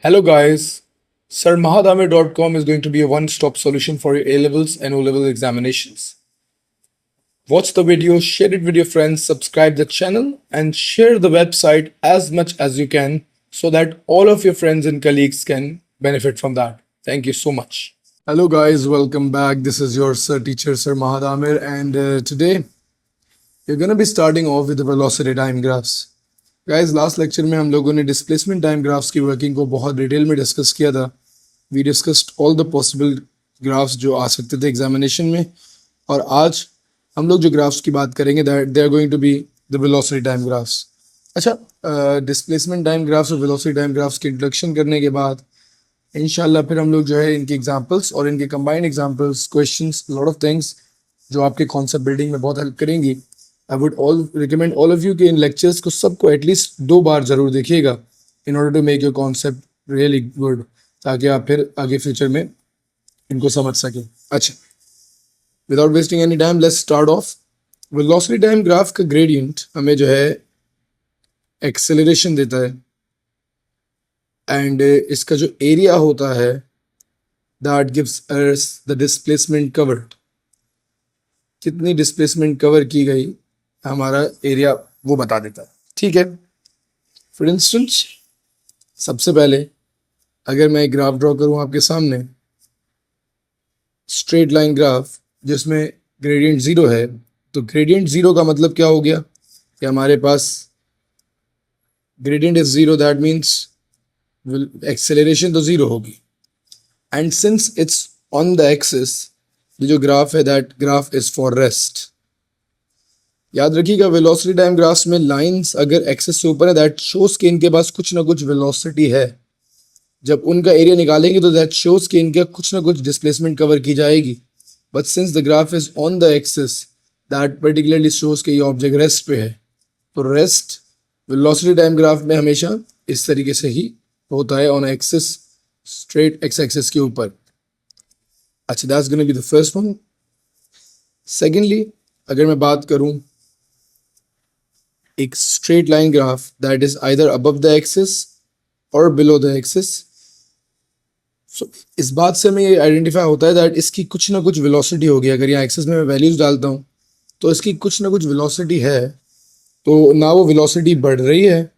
Hello, guys. SirMahadamir.com is going to be a one stop solution for your A levels and O level examinations. Watch the video, share it with your friends, subscribe the channel, and share the website as much as you can so that all of your friends and colleagues can benefit from that. Thank you so much. Hello, guys. Welcome back. This is your Sir Teacher, Sir Mahadamir, and today you're going to be starting off with the velocity time graphs. Guys last lecture में हम लोगों ने displacement time graphs की working को बहुत detail में discuss किया था. We discussed all the possible graphs जो आ सकते थे एग्जामिनेशन में, और आज हम लोग जो ग्राफ्स की बात करेंगे that they are going to be the velocity time graphs. अच्छा, डिस्प्लेसमेंट टाइम ग्राफ्स और वेलोसिटी टाइम ग्राफ्स की इंट्रोडक्शन करने के बाद इंशाल्लाह फिर हम लोग जो है इनके एग्जांपल्स और इनके combined examples, questions, lot of things जो आपके कॉन्सेप्ट बिल्डिंग में बहुत हेल्प करेंगी. I would recommend all of you कि इन लेक्चर्स को सबको एटलीस्ट 2 बार ज़रूर देखिएगा in order to make your concept really good, ताकि आप फिर आगे फ्यूचर में इनको समझ सकें. अच्छा, without wasting any time let's start of. Velocity time graph का ग्रेडियंट हमें जो है एक्सेलरेशन देता है, एंड इसका जो एरिया होता है that gives us the displacement covered. कितनी डिस्प्लेसमेंट कवर की गई हमारा एरिया वो बता देता है. ठीक है, फॉर इंस्टेंस सबसे पहले अगर मैं एक ग्राफ ड्रॉ करूँ आपके सामने, स्ट्रेट लाइन ग्राफ जिसमें ग्रेडियंट 0 है, तो ग्रेडियंट 0 का मतलब क्या हो गया कि हमारे पास gradient is 0, that means acceleration तो 0 होगी. And since it's on the axis, ये जो ग्राफ है that graph is for rest. याद रखिएगा वेलोसिटी टाइम ग्राफ्स में लाइंस अगर एक्सेस से ऊपर है दैट शोज कि इनके पास कुछ ना कुछ वेलोसिटी है. जब उनका एरिया निकालेंगे तो दैट शोज कि इनके कुछ ना कुछ डिस्प्लेसमेंट कवर की जाएगी. But since the graph is on the axis, that particularly shows कि ये ऑब्जेक्ट रेस्ट पे है. तो रेस्ट वेलोसिटी टाइम ग्राफ में हमेशा इस तरीके से ही होता है, on axis, straight x axis के ऊपर. अच्छा, that's gonna be the first one. Secondly अगर मैं बात करूं एक straight line graph that is either above the axis और बिलो द एक्सिस, सो इस बात से हमें ये आइडेंटिफाई होता है दैट इसकी कुछ ना कुछ वेलोसिटी होगी. अगर यहाँ एक्सिस में मैं वैल्यूज डालता हूँ तो इसकी कुछ ना कुछ वेलोसिटी है. तो ना वो वेलोसिटी बढ़ रही है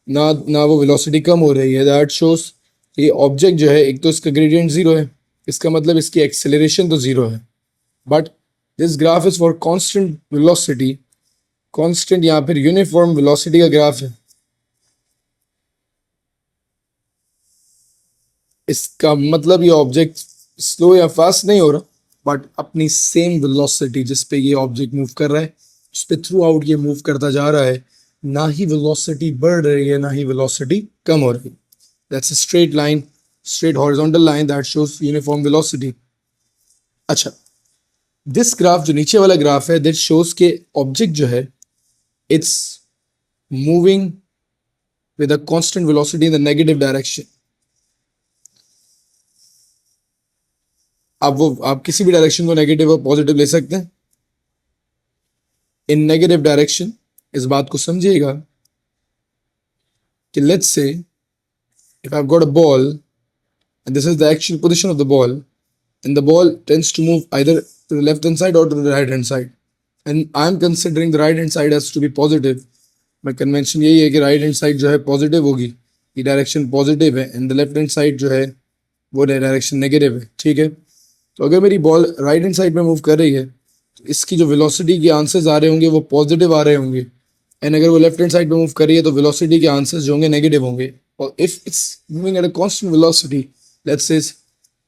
ना वो वेलोसिटी कम हो रही है. दैट शोज ये ऑब्जेक्ट जो है, एक तो इसका ग्रेडियंट 0 है, इसका मतलब इसकी एक्सेलरेशन तो 0 है. But this graph is for constant velocity. Constant यहाँ पर यूनिफॉर्म वेलोसिटी का ग्राफ है. इसका मतलब ये ऑब्जेक्ट स्लो या फास्ट नहीं हो रहा, बट अपनी सेम वेलोसिटी जिस पे ये ऑब्जेक्ट मूव कर रहा है उस पे थ्रू आउट ये मूव करता जा रहा है. ना ही वेलोसिटी बढ़ रही है ना ही वेलोसिटी कम हो रही. That's a straight line, straight horizontal line that shows uniform velocity. अच्छा, दिस ग्राफ जो नीचे वाला ग्राफ है दिस शोज के ऑब्जेक्ट जो है it's moving with a constant velocity in the negative direction. आप किसी भी डायरेक्शन को नेगेटिव और पॉजिटिव ले सकते हैं. इन नेगेटिव डायरेक्शन इस बात को समझिएगा कि let's say if I have got a ball and this is the actual position of the ball, and the ball tends to move either to the left hand side or to the right hand side, and I am considering the right hand side as to be positive. My convention यही है कि right hand side जो है positive होगी, ये direction positive है, and the left hand side जो है वो डायरेक्शन नेगेटिव है. ठीक है, तो अगर मेरी बॉल राइट हैंड साइड में मूव कर रही है तो इसकी जो वेलोसिटी के आंसर्स आ रहे होंगे वो पॉजिटिव आ रहे होंगे, एंड अगर वो लेफ्ट हैंड साइड में मूव कर रही है तो वेलोसिटी के आंसर्स जो होंगे नेगेटिव होंगे. और if it's moving at a constant velocity, let's say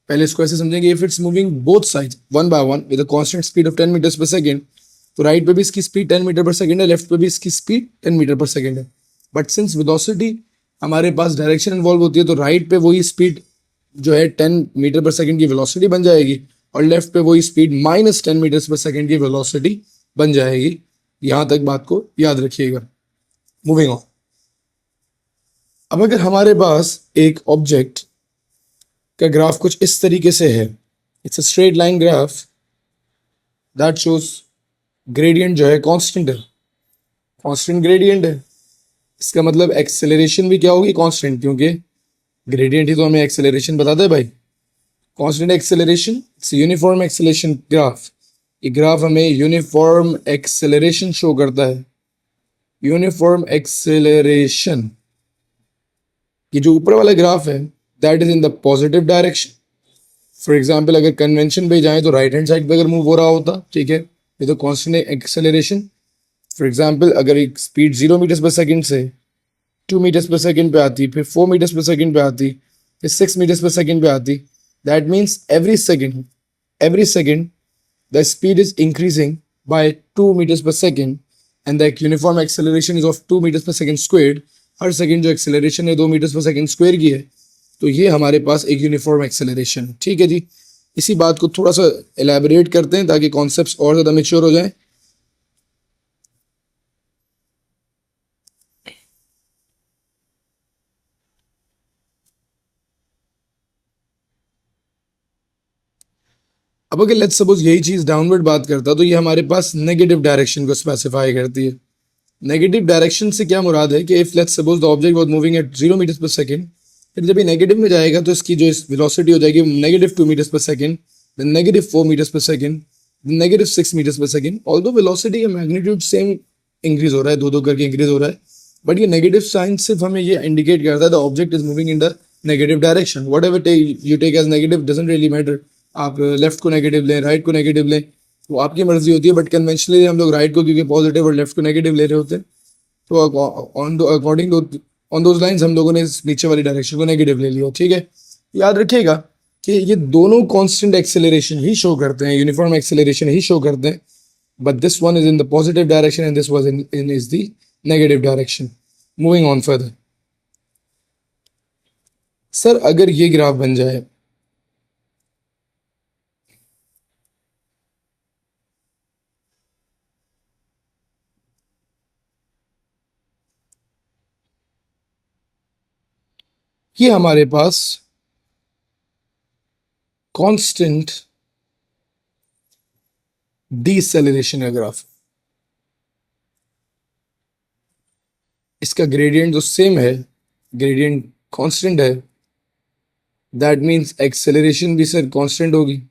पहले इसको ऐसे समझेंगे, if it's moving both sides one by one with a constant speed of 10 metres per second, तो राइट पे भी इसकी स्पीड 10 मीटर पर सेकंड है, लेफ्ट पे भी इसकी स्पीड 10 मीटर पर सेकंड है. बट सिंस वेलोसिटी हमारे पास डायरेक्शन इन्वॉल्व होती है तो राइट पे वही स्पीड जो है 10 मीटर पर सेकंड की वेलोसिटी बन जाएगी, और लेफ्ट पे वही स्पीड -10 मीटर्स पर सेकंड की वेलोसिटी बन जाएगी. यहाँ तक बात को याद रखिएगा. Moving on. अब अगर हमारे पास एक ऑब्जेक्ट का ग्राफ कुछ इस तरीके से है, it's a straight line graph that shows gradient जो है कांस्टेंट है, कांस्टेंट ग्रेडियंट है. इसका मतलब एक्सेलरेशन भी क्या होगी, कांस्टेंट, क्योंकि ग्रेडियंट ही तो हमें एक्सेलरेशन बताता है भाई। Constant acceleration, it's uniform acceleration graph. ये ग्राफ हमें यूनिफॉर्म एक्सेलरेशन शो करता है। यूनिफॉर्म एक्सेलरेशन, ये जो ऊपर वाला ग्राफ है that is in the positive direction. For example अगर कन्वेंशन पे जाएं तो राइट हैंड साइड पे अगर मूव हो रहा होता, ठीक है, ये तो कांस्टेंट एक्सेलरेशन। फॉर एग्जाम्पल अगर एक स्पीड 0 मीटर्स पर सेकेंड से 2 मीटर्स पर सेकेंड पे आती, फिर 4 मीटर्स पर सेकेंड पे आती, फिर 6 मीटर्स पर सेकेंड पे आती, that means every second the speed is increasing by 2 meters per second and the uniform acceleration is of 2 meters per second squared। Her second जो acceleration है 2 metres per second square की है, तो ये हमारे पास एक यूनिफॉर्म एक्सेलरेशन। ठीक है जी, इसी बात को थोड़ा सा एलैबोरेट करते हैं ताकि कॉन्सेप्ट्स और ज़्यादा मेच्योर हो जाएं। अब अगर लेट्स सपोज यही चीज़ डाउनवर्ड बात करता तो ये हमारे पास नेगेटिव डायरेक्शन को स्पेसिफाई करती है। नेगेटिव डायरेक्शन से क्या मुराद है कि if let's suppose the object was moving at 0 metres per second, फिर जब ये नेगेटिव में जाएगा तो इसकी जो वेलोसिटी हो जाएगी -2 metres per second, then -4 metres per second, -6 metres per second. Although velocity का मैग्नीट्यूड सेम इंक्रीज हो रहा है, दो दो करके इंक्रीज हो रहा है, बट ये नेगेटिव साइन सिर्फ हमें ये इंडिकेट करता है the object is moving in the negative direction. Whatever you take as negative doesn't really matter. आप लेफ्ट को नेगेटिव लें, राइट को नेगेटिव लें, वो आपकी मर्जी होती है, बट कन्वेंशनली हम लोग राइट को क्योंकि पॉजिटिव और लेफ्ट को नेगेटिव ले रहे होते हैं, तो अकॉर्डिंग ऑन दोज लाइंस हम लोगों ने इस नीचे वाली डायरेक्शन को नेगेटिव ले लिया। ठीक है, याद रखिएगा कि ये दोनों कांस्टेंट एक्सेलरेशन ही शो करते हैं, यूनिफॉर्म एक्सेलरेशन ही शो करते हैं, but this one is in the positive direction and this was in is the negative direction. Moving on further, sir अगर ये ग्राफ बन जाए, ये हमारे पास कांस्टेंट डीसेलरेशन का ग्राफ, इसका ग्रेडियंट जो सेम है, ग्रेडियंट कांस्टेंट है, दैट मीन्स एक्सेलरेशन भी सर कांस्टेंट होगी।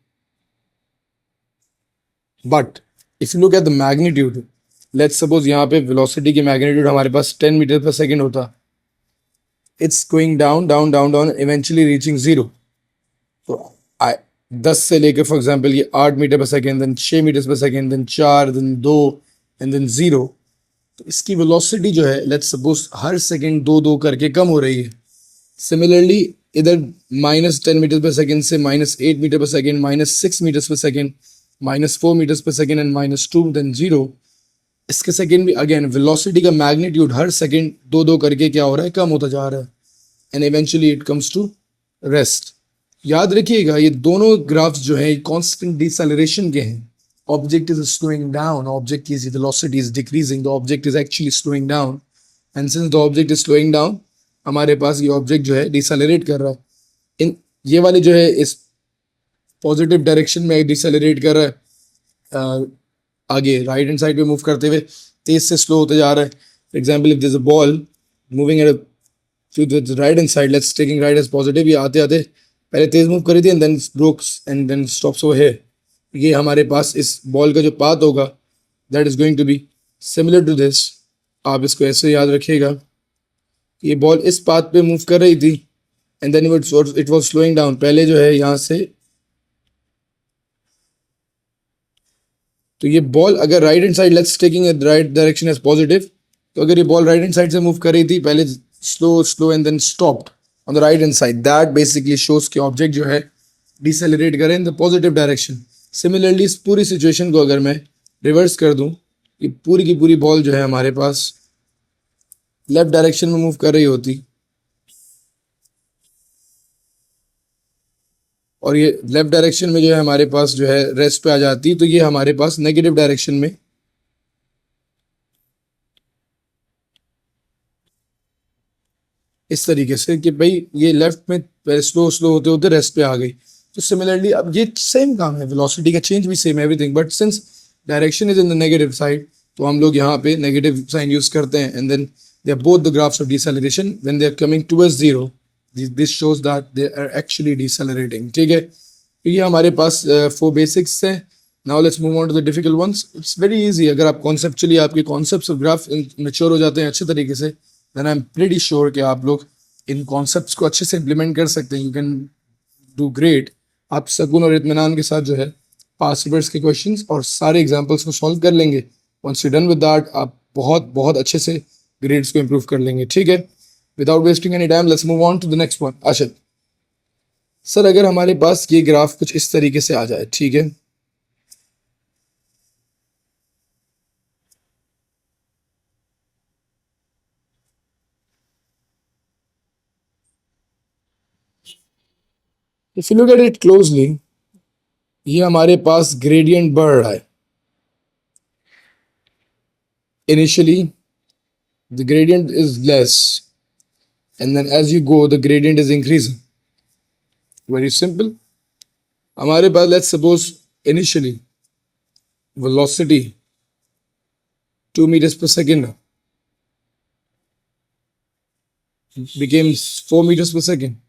But if you look at the magnitude, let's suppose यहाँ पे वेलोसिटी की मैग्नीट्यूड हमारे पास 10 मीटर पर सेकेंड होता, it's going down down down down eventually reaching 0। तो 10 से लेकर फॉर एग्जाम्पल ये 8 metre per second, then 6 metres per second, then 4, then 2 and then 0। तो इसकी वेलोसिटी जो है लेट्स सपोज हर सेकेंड 2 करके कम हो रही है। सिमिलरली इधर -10 मीटर पर सेकेंड से -8 metre per second, -6 metres per second, -4 metres per second and -2 then 0। इसके सेकेंड भी अगेन वेलोसिटी का मैग्नीट्यूड हर सेकेंड 2 करके क्या हो रहा है, कम होता जा रहा है, and eventually it comes to rest. याद रखिएगा ये दोनों ग्राफ्स जो है कांस्टेंट डिसेलरेशन के हैं। Object is slowing down, object की velocity is decreasing, the object is actually slowing down, and since the object is slowing down हमारे पास ये ऑब्जेक्ट जो है डिसेलरेट कर रहा है। इन ये वाले जो है इस पॉजिटिव डायरेक्शन में डिसेलरेट कर रहा है, आगे राइट हैंड साइड पे मूव करते हुए तेज से स्लो होते जा रहा है। For example if this a ball moving at to the right hand side, let's taking right as positive, ये आते आते पहले तेज मूव करी थी and then brakes and then stops over here. ये हमारे पास इस बॉल का जो पाथ होगा that is going to be similar to this. आप इसको ऐसे याद रखिएगा, ये बॉल इस पाथ पे मूव कर रही थी and then it was slowing down. पहले जो है यहाँ से, तो ये बॉल अगर right hand side, let's taking the right direction as positive, तो अगर ये बॉल राइट हैंड साइड से मूव कर रही थी, पहले slow slow and then stopped on the right hand side, that basically shows कि ऑब्जेक्ट जो है डिसेलरेट करे in the positive direction. Similarly इस पूरी सिचुएशन को अगर मैं रिवर्स कर दूं, ये पूरी की पूरी बॉल जो है हमारे पास लेफ्ट डायरेक्शन में मूव कर रही होती और ये लेफ्ट डायरेक्शन में जो है हमारे पास जो है रेस्ट पे आ जाती, तो ये हमारे पास नेगेटिव डायरेक्शन में इस तरीके से कि भाई ये लेफ्ट में स्लो स्लो होते होते रेस्ट पे आ गई। तो सिमिलरली अब ये सेम काम है, वेलोसिटी का चेंज भी same everything, but since direction is in the negative side तो हम लोग यहाँ पे नेगेटिव साइन यूज करते हैं, and then they are both the graphs of deceleration when they are coming towards 0, this shows that they are actually decelerating. ठीक है, तो ये हमारे पास 4 बेसिक्स हैं. Now let's move on to the difficult ones. It's very easy. अगर आप conceptually आपके कॉन्सेप्ट्स ऑफ ग्राफ मेच्योर हो जाते हैं अच्छे तरीके से, then I am pretty sure कि आप लोग इन कॉन्सेप्ट्स को अच्छे से इंप्लीमेंट कर सकते हैं. You can do great. आप सुकून और इत्मीनान के साथ जो है पास्ट पेपर्स के क्वेश्चंस और सारे एग्जांपल्स को सॉल्व कर लेंगे. Once you done with that, आप बहुत बहुत अच्छे से ग्रेड्स को इंप्रूव कर लेंगे. ठीक है, without wasting any time let's move on to the next one. Asha sir, अगर हमारे पास ये ग्राफ कुछ इस तरीके से आ जाए, ठीक है, if you look at it closely, ये हमारे पास ग्रेडियंट बढ़ रहा है. Initially the gradient is less and then as you go the gradient is increasing. Very simple. हमारे पास let's suppose initially velocity 2 meters per second becomes 4 meters per second,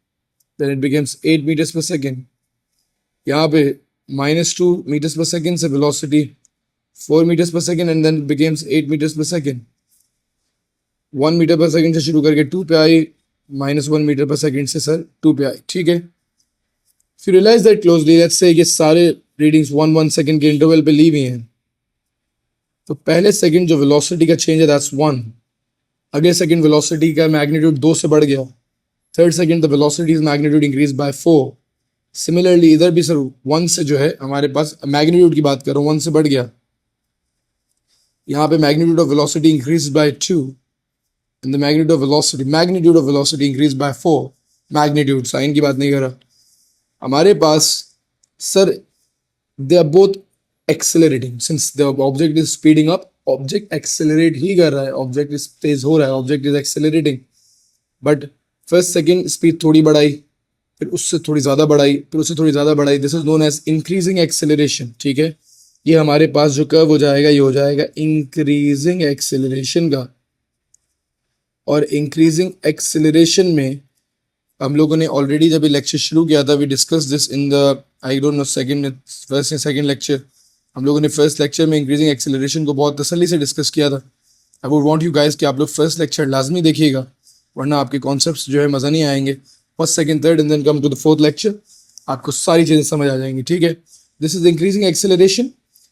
then it becomes 8 meters per second. यहाँ पे -2 meters per second से velocity 4 meters per second and then it becomes 8 meters per second. 1 meter per second से शुरू करके 2 पे आई, -1 metre per second से sir 2 पे आई. ठीक है, फिर realise that closely, let's say ये सारे रीडिंग्स 1 सेकेंड के इंटरवल पे ली हुई हैं. तो पहले सेकंड जो वेलोसिटी का चेंज है दैट्स 1. अगले सेकंड वेलोसिटी का मैग्नीट्यूड 2 से बढ़ गया. Third second the velocity is magnitude increase by 4. Similarly इधर भी सर 1 से जो है हमारे पास मैग्नीट्यूड की बात करो 1 से बढ़ गया. यहाँ पे magnitude of velocity increase by 2. and the magnitude of velocity increased by 4. magnitude sign की बात नहीं कर रहा. हमारे पास sir they are both accelerating since the object is speeding up. object accelerate ही कर रहा है, object is तेज हो रहा है, object is accelerating. but first second speed थोड़ी बढ़ाई, फिर उससे थोड़ी ज़्यादा बढ़ाई, फिर उससे थोड़ी ज़्यादा बढ़ाई. this is known as increasing acceleration. ठीक है, ये हमारे पास जो कर्व हो जाएगा ये हो जाएगा increasing acceleration का. और इंक्रीजिंग एक्सेलरेशन में हम लोगों ने ऑलरेडी जब ये लेक्चर शुरू किया था, we discuss this in the I don't know first या सेकंड लेक्चर. हम लोगों ने फर्स्ट लेक्चर में इंक्रीजिंग एक्सेलरेशन को बहुत तसल्ली से डिस्कस किया था. I would want you guys कि आप लोग फर्स्ट लेक्चर लाजमी देखिएगा, वरना आपके कॉन्सेप्ट्स जो है मज़ा नहीं आएंगे. First second third and then come to the fourth lecture, आपको सारी चीज़ें समझ आ जाएंगी. ठीक है, दिस इज इंक्रीजिंग एक्सेलरेशन.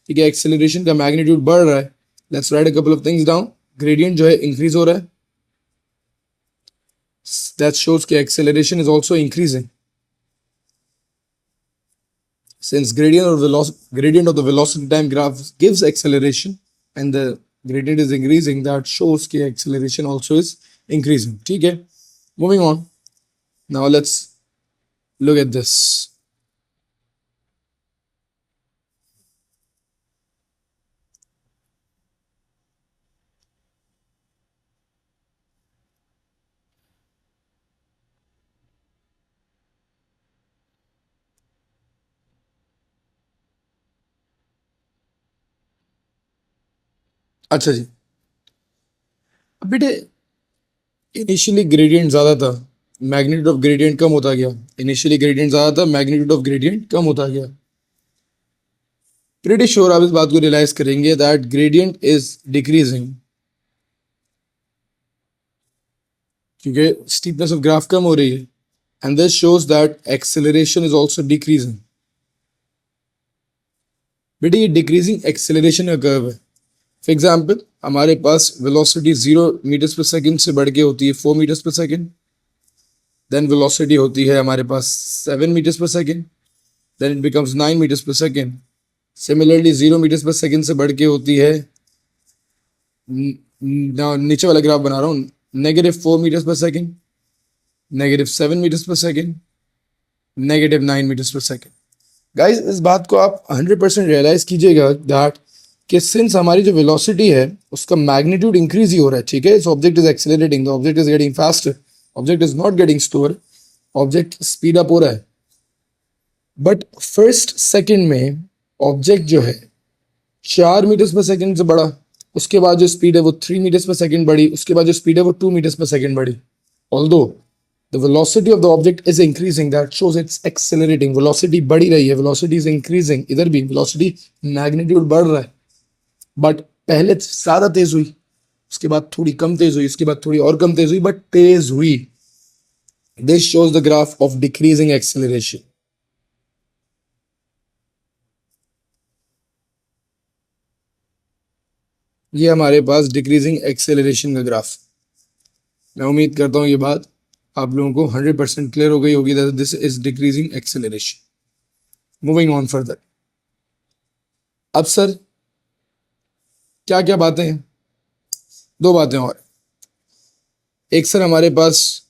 ठीक है, एक्सेलरेशन का मैग्नीट्यूड बढ़ रहा है. Let's write a couple of things down. Gradient जो है इंक्रीज हो रहा है, that shows कि acceleration is also increasing. Since gradient of the velocity time graph gives acceleration and the gradient is increasing, that shows कि acceleration also is increasing. ठीक है, moving on. Now let's look at this. अच्छा जी, अब बेटे initially gradient ज़्यादा था, magnitude of gradient कम होता गया. इनिशियली ग्रेडियंट ज़्यादा था, मैग्नीट्यूड ऑफ ग्रेडियंट कम होता गया. प्रीटी श्योर आप इस बात को रियलाइज करेंगे दैट ग्रेडियंट इज डिक्रीजिंग क्योंकि स्टीपनेस ऑफ ग्राफ कम हो रही है. And this shows that acceleration is also decreasing. बेटे ये डिक्रीजिंग एक्सेलरेशन का कर्व है. फॉर एग्जाम्पल हमारे पास वेलोसिटी 0 मीटर्स पर सेकेंड से बढ़ के होती है 4 metres per second. Then velocity होती है हमारे पास 7 metres per second. Then it becomes 9 metres per second. Similarly 0 metres per second से बढ़ के होती है, नीचे वाला ग्राफ बना रहा हूँ, -4 metres per second, -7 metres per second, -9 metres per second. Guys इस बात को आप 100% रियलाइज कीजिएगा दैट कि सिंस हमारी जो वेलोसिटी है उसका मैग्नीट्यूड इंक्रीज ही हो रहा है. ठीक है, so object is accelerating, the object is getting faster, object is not getting slower, object speed up हो रहा है. बट फर्स्ट सेकंड में ऑब्जेक्ट जो है 4 मीटर्स पर सेकंड से बढ़ा, उसके बाद जो स्पीड है वो 3 मीटर्स पर सेकंड बढ़ी, उसके बाद जो स्पीड है वो 2 मीटर्स पर सेकंड बढ़ी. Although the velocity of the object is increasing, that shows it's accelerating. velocity बढ़ी रही है, velocity is increasing. इधर भी velocity magnitude बढ़ रहा है, but पहले ज़्यादा तेज हुई, उसके बाद थोड़ी कम तेज हुई, उसके बाद थोड़ी और कम तेज हुई, but तेज हुई. This shows the graph of decreasing acceleration. ये हमारे पास डिक्रीजिंग एक्सेलरेशन का ग्राफ. मैं उम्मीद करता हूँ ये बात आप लोगों को 100% क्लियर हो गई होगी that this is decreasing acceleration. Moving on further. अब सर क्या क्या बातें हैं? दो बातें और. एक सर हमारे पास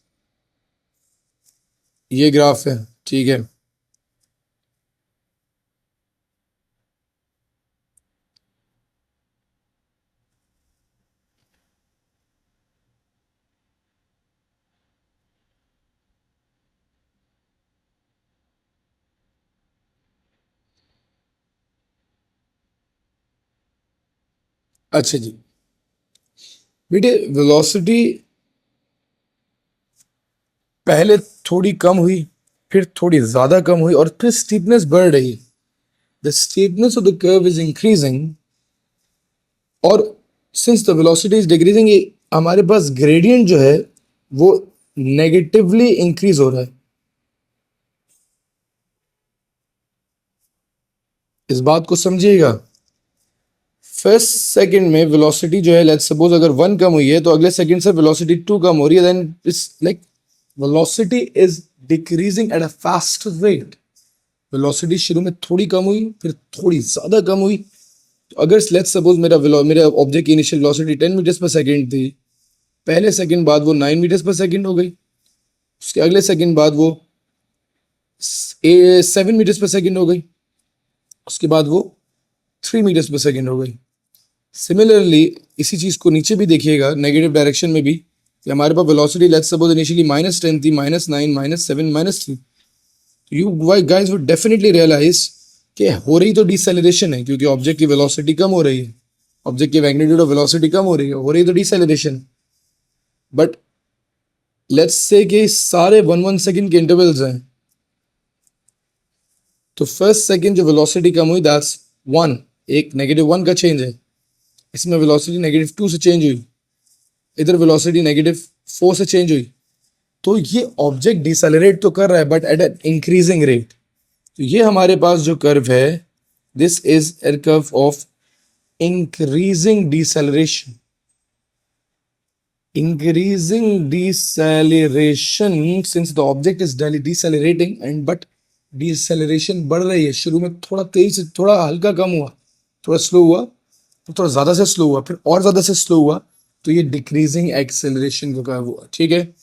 ये ग्राफ है, ठीक है. अच्छा जी बेटे, वेलोसिटी पहले थोड़ी कम हुई, फिर थोड़ी ज़्यादा कम हुई, और फिर स्टीपनेस बढ़ रही है. The steepness of the curve is increasing, और since the velocity is decreasing, हमारे पास ग्रेडियंट जो है वो नेगेटिवली इंक्रीज हो रहा है. इस बात को समझिएगा. फर्स्ट सेकंड में वेलोसिटी जो है, लेट्स सपोज अगर 1 कम हुई है, तो अगले सेकंड से वेलोसिटी 2 कम हो रही है. Then it's like velocity is decreasing at a fast rate. Velocity शुरू में थोड़ी कम हुई, फिर थोड़ी ज़्यादा कम हुई. तो अगर लेट्स सपोज मेरा ऑब्जेक्ट की initial velocity 10 metres per second थी, पहले सेकंड बाद वो 9 मीटर्स पर सेकंड हो गई, उसके अगले सेकंड बाद वो 7 मीटर्स पर सेकंड हो गई, उसके बाद वो 3 मीटर्स पर सेकंड हो गई. सिमिलरली इसी चीज़ को नीचे भी देखिएगा, नेगेटिव डायरेक्शन में भी, कि हमारे पास वेलोसिटी लेट्स सपोज इनिशियली -10 थी, -9, -7, -3. You guys would definitely realise कि हो रही तो डिसेलेरेशन है, क्योंकि ऑब्जेक्ट की वेलोसिटी कम हो रही है, ऑब्जेक्ट की मैग्नीट्यूड ऑफ वेलोसिटी कम हो रही तो डिसेलेरेशन. बट लेट्स से कि सारे 1 सेकंड के इंटरवल्स हैं, तो फर्स्ट सेकंड जो वेलोसिटी कम हुई दैट्स 1, एक -1 का चेंज है. इसमें वेलोसिटी -2 से चेंज हुई, इधर वेलोसिटी -4 से चेंज हुई. तो ये ऑब्जेक्ट डिसेलरेट तो कर रहा है, but at an increasing rate. तो ये हमारे पास जो कर्व है, this is a curve of increasing deceleration. Increasing deceleration since the object is decelerating and but deceleration बढ़ रही है. शुरू में थोड़ा तेज, थोड़ा हल्का कम हुआ, थोड़ा स्लो हुआ, तो थोड़ा ज़्यादा से स्लो हुआ, फिर और ज़्यादा से स्लो हुआ, तो ये डिक्रीजिंग एक्सेलरेशन का कर्व हुआ. ठीक है.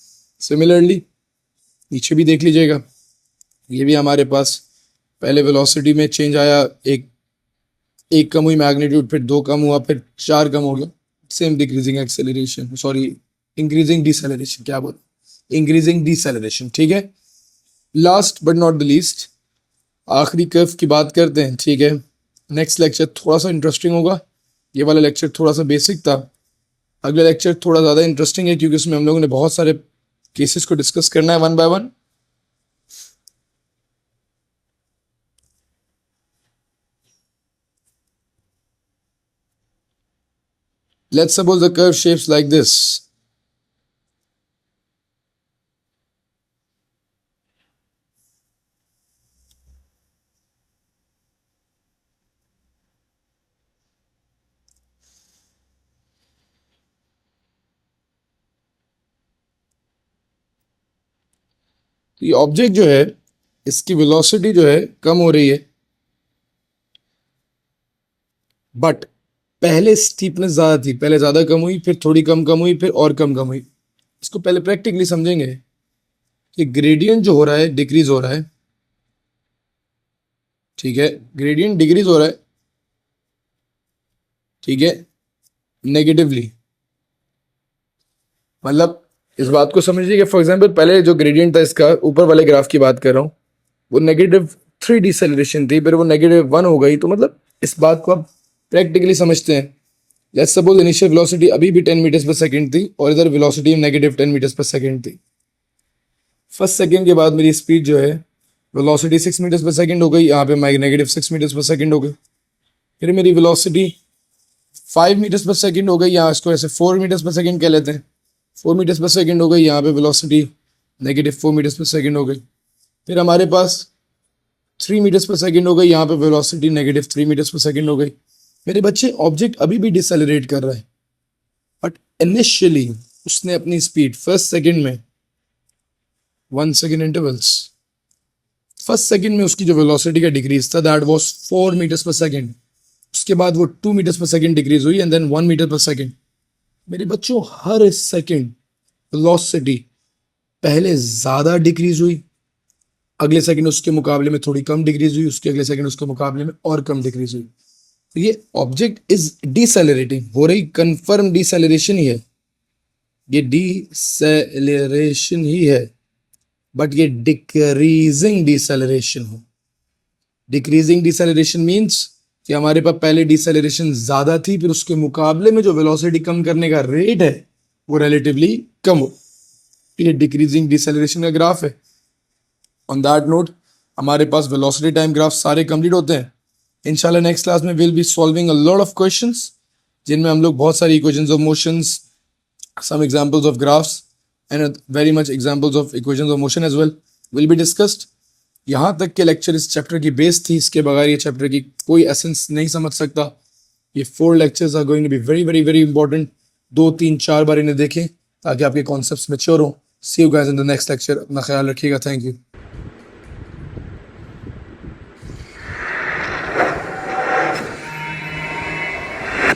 सिमिलरली नीचे भी देख लीजिएगा, ये भी हमारे पास पहले वेलोसिटी में चेंज आया, एक कम हुई मैग्नीट्यूड, फिर 2 कम हुआ, फिर 4 कम हो गया. Same decreasing acceleration, sorry increasing deceleration, क्या बोल, इंक्रीजिंग डिसेलरेशन. ठीक है. Last but not the least, आखिरी कर्व की बात करते हैं. ठीक है. नेक्स्ट लेक्चर थोड़ा सा इंटरेस्टिंग होगा. ये वाला लेक्चर थोड़ा सा बेसिक था, अगला लेक्चर थोड़ा ज़्यादा इंटरेस्टिंग है, क्योंकि उसमें हम लोगों ने बहुत सारे केसेस को डिस्कस करना है one by one. Let's suppose the curve shapes like this. तो ये ऑब्जेक्ट जो है, इसकी वेलोसिटी जो है कम हो रही है, बट पहले स्टीपनेस ज़्यादा थी, पहले ज़्यादा कम हुई, फिर थोड़ी कम हुई, फिर और कम हुई. इसको पहले प्रैक्टिकली समझेंगे कि ग्रेडियंट जो हो रहा है डिक्रीज हो रहा है. ठीक है. ग्रेडियंट डिक्रीज हो रहा है, ठीक है, नेगेटिवली. मतलब इस बात को समझिए कि फॉर एग्जांपल पहले जो ग्रेडियंट था, इसका ऊपर वाले ग्राफ की बात कर रहा हूँ, वो -3 डिसेलरेशन थी, फिर वो -1 हो गई. तो मतलब इस बात को आप प्रैक्टिकली समझते हैं. लेट्स सपोज इनिशियल वेलोसिटी अभी भी 10 मीटर्स पर सेकंड थी, और इधर वेलोसिटी -10 मीटर्स पर सेकंड थी. फर्स्ट सेकंड के बाद मेरी स्पीड जो है वेलोसिटी 6 मीटर्स पर सेकंड हो गई, यहाँ पे मैं नेगेटिव 6 मीटर्स पर सेकंड हो गई। फिर मेरी वेलोसिटी 5 मीटर्स पर सेकंड हो गई, यहाँ इसको ऐसे 4 मीटर्स पर सेकंड कह लेते हैं, 4 मीटर्स पर सेकंड हो गई, यहाँ पे velocity negative 4 metres per second हो गई। फिर हमारे पास 3 मीटर्स पर सेकंड हो गई, यहाँ पे velocity negative 3 metres per second हो गई। मेरे बच्चे ऑब्जेक्ट अभी भी डिसेलरेट कर रहा है, बट इनिशियली उसने अपनी स्पीड फर्स्ट सेकंड में 1 सेकंड इंटरवल्स, फर्स्ट सेकंड में उसकी जो वेलोसिटी का डिक्रीज था that was 4 metres per second, उसके बाद वो 2 मीटर्स पर सेकंड डिक्रीज हुई and then 1 metre per second. मेरे बच्चों हर सेकंड वेलोसिटी पहले ज़्यादा डिक्रीज हुई, अगले सेकंड उसके मुकाबले में थोड़ी कम डिक्रीज हुई, उसके अगले सेकंड उसके मुकाबले में और कम डिक्रीज हुई। तो ये ऑब्जेक्ट इज डिसेलरेटिंग, हो रही कंफर्म डिसेलरेशन ही है, ये डिसेलरेशन ही है, बट ये डिक्रीजिंग डिसेलरेशन हो। डिक्रीजिंग डिसेलरेशन मीन्स कि हमारे पास पहले डिसेलरेशन ज़्यादा थी, फिर उसके मुकाबले में जो वेलोसिटी कम करने का रेट है वो रिलेटिवली कम हो, ये डिक्रीजिंग डिसेलरेशन का ग्राफ है। ऑन दैट नोट हमारे पास वेलोसिटी टाइम ग्राफ सारे कंप्लीट होते हैं। इंशाल्लाह नेक्स्ट क्लास में will be solving a lot of questions, जिनमें हम लोग बहुत सारी equations of motions, some examples of graphs and very much examples of equations of motion as well will be discussed। यहाँ तक के लेक्चर इस चैप्टर की बेस थी, इसके बगैर ये चैप्टर की कोई एसेंस नहीं समझ सकता। ये 4 lectures are going to be very very very important, 2 3 4 बार इन्हें देखें ताकि आपके कॉन्सेप्ट्स मैच्योर हों। See you guys in the next lecture, अपना ख्याल रखिएगा, थैंक यू।